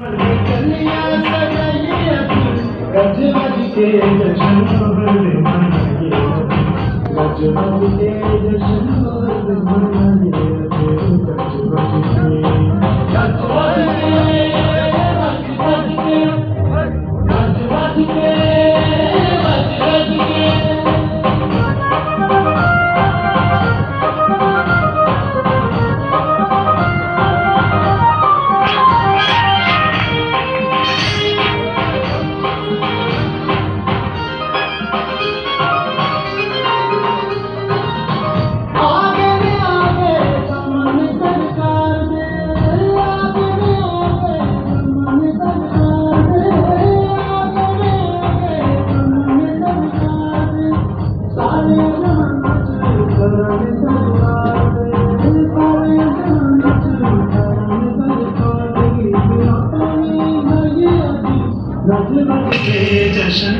कलियां सजाइए गज बज के जश्न मनाइए गज बज के जश्न मनाइए गज बज के गज बज के गज बज के गज बज के गज बज के जश्न